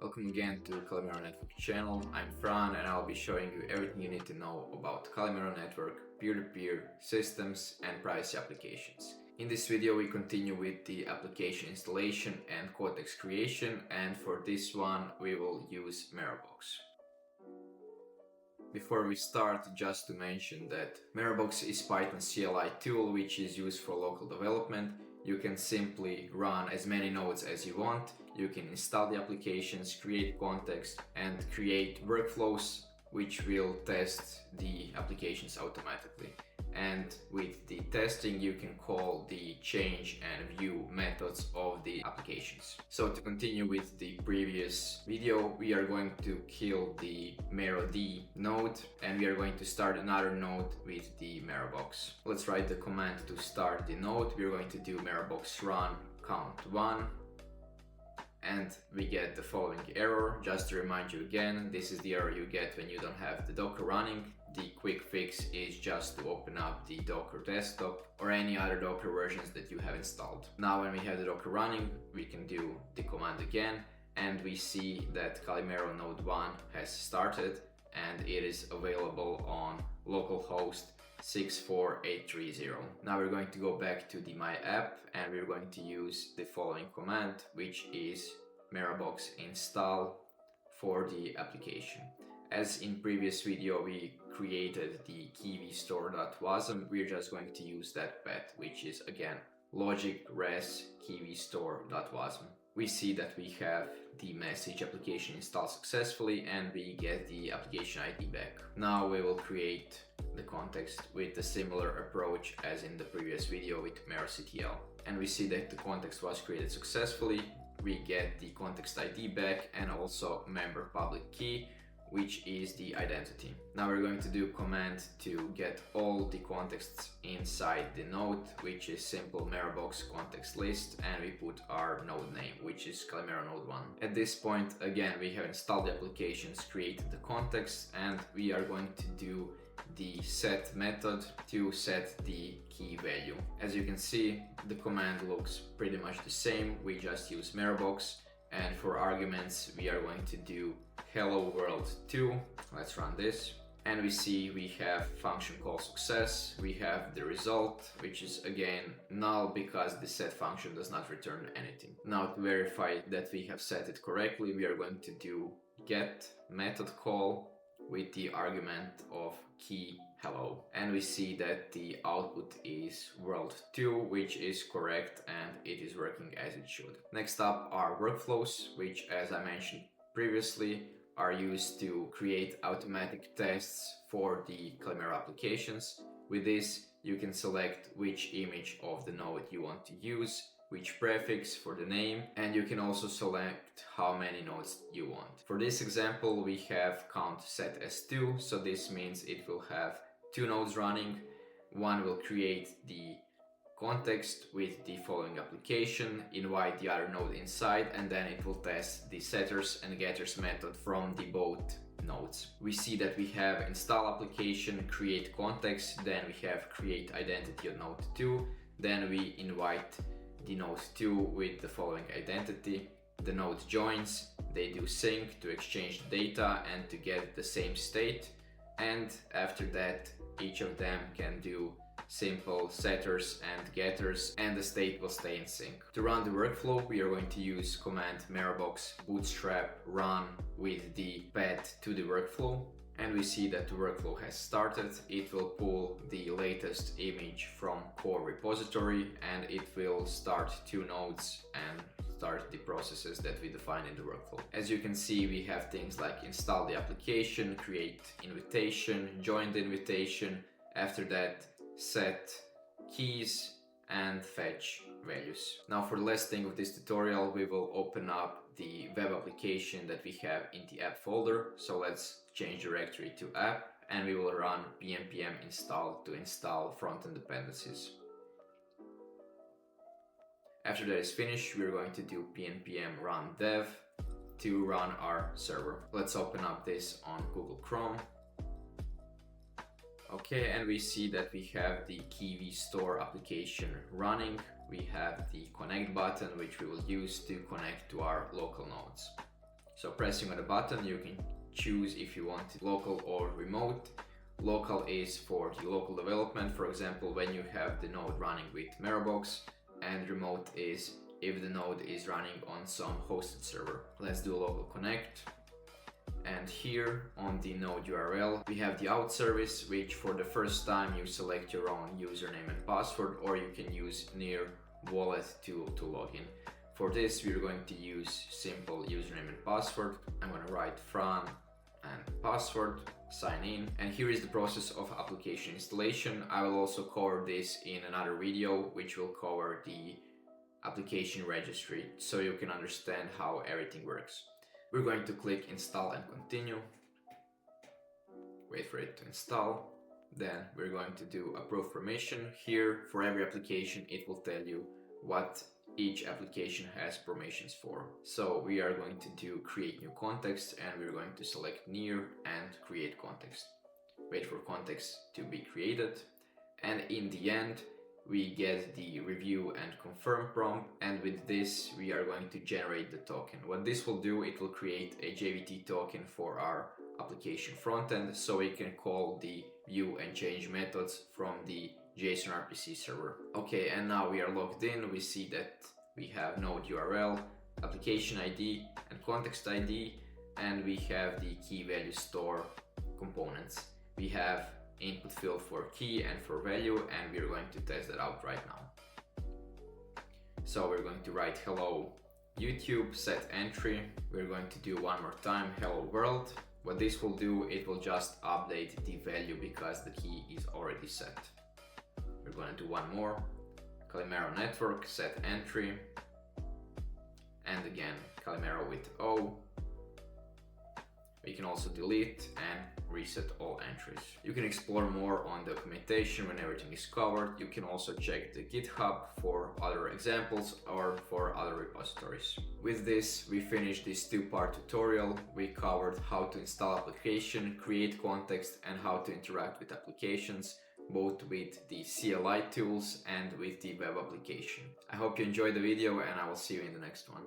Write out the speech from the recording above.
Welcome again to Calimero Network channel. I'm Fran and I'll be showing you everything you need to know about Calimero Network, peer-to-peer systems and privacy applications. In this video we continue with the application installation and context creation, and for this one we will use Merobox. Before we start, just to mention that Merobox is Python CLI tool which is used for local development. You can simply run as many nodes as you want. You can install the applications, create context, and create workflows which will test the applications automatically. And with the testing, you can call the change and view methods of the applications. So to continue with the previous video, we are going to kill the Mero-D node and we are going to start another node with the Merobox. Let's write the command to start the node. We're going to do Merobox run count1 and we get the following error. Just to remind you again, this is the error you get when you don't have the Docker running. The quick fix is just to open up the Docker desktop or any other Docker versions that you have installed. Now when we have the Docker running, we can do the command again and we see that Calimero node 1 has started and it is available on localhost 64830. Now we're going to go back to the my app and we're going to use the following command, which is Merobox install for the application. As in previous video we created the kiwistore.wasm, we're just going to use that path, which is again logic res kiwistore.wasm. We see that we have the message application installed successfully and we get the application ID back. Now we will create the context with a similar approach as in the previous video with meroctl. And we see that the context was created successfully. We get the context ID back and also member public key, which is the identity. Now we're going to do command to get all the contexts inside the node, which is simple Merobox context list, and we put our node name, which is Calimero node 1. At this point, again, we have installed the applications, created the context, and we are going to do the set method to set the key value. As you can see, the command looks pretty much the same. We just use Merobox, and for arguments we are going to do hello world 2. Let's run this and we see we have function call success. We have the result, which is again null because the set function does not return anything. Now to verify that we have set it correctly, we are going to do get method call with the argument of key hello, and we see that the output is world 2, which is correct and it is working as it should. Next up are workflows, which as I mentioned previously are used to create automatic tests for the Calimero applications. With this you can select which image of the node you want to use, which prefix for the name, and you can also select how many nodes you want. For this example we have count set as 2, so this means it will have 2 nodes running. One will create the context with the following application, invite the other node inside, and then it will test the setters and getters method from the both nodes. We see that we have install application, create context, then we have create identity on node 2, then we invite the node 2 with the following identity. The node joins, they do sync to exchange data and to get the same state, and after that each of them can do simple setters and getters and the state will stay in sync. To run the workflow we are going to use command Merobox bootstrap run with the path to the workflow, and we see that the workflow has started. It will pull the latest image from core repository and it will start 2 nodes and start the processes that we define in the workflow. As you can see, we have things like install the application, create invitation, join the invitation, after that set keys and fetch values. Now for the last thing of this tutorial we will open up the web application that we have in the app folder. So let's change directory to app and we will run pnpm install to install frontend dependencies. After that is finished, we're going to do pnpm run dev to run our server. Let's open up this on Google Chrome. Okay, and we see that we have the Kiwi Store application running. We have the connect button, which we will use to connect to our local nodes. So pressing on the button, you can choose if you want it local or remote. Local is for the local development, for example, when you have the node running with Merobox, and remote is if the node is running on some hosted server. Let's do local connect. And here on the node URL, we have the out service, which for the first time you select your own username and password, or you can use near wallet to log in. For this, we're going to use simple username and password. I'm going to write Fran and password, sign in, and here is the process of application installation. I will also cover this in another video, which will cover the application registry, so you can understand how everything works. We're going to click install and continue. Wait for it to install. Then we're going to do approve permission. Here, for every application, it will tell you what each application has permissions for. So we are going to do create new context, and we're going to select near and create context. Wait for context to be created. And in the end, we get the review and confirm prompt, and with this we are going to generate the token. What this will do, it will create a JWT token for our application frontend, so we can call the view and change methods from the JSON RPC server. Okay, and now we are logged in. We see that we have node URL, application ID and context ID, and we have the key value store components. We have input field for key and for value, and we're going to test that out right now. So we're going to write hello YouTube, set entry. We're going to do one more time hello world. What this will do, it will just update the value because the key is already set. We're going to do one more, Calimero network, set entry, and again Calimero with O. We can also delete and reset all entries. You can explore more on documentation when everything is covered. You can also check the GitHub for other examples or for other repositories. With this, we finished this two-part tutorial. We covered how to install application, create context, and how to interact with applications, both with the CLI tools and with the web application. I hope you enjoyed the video, and I will see you in the next one.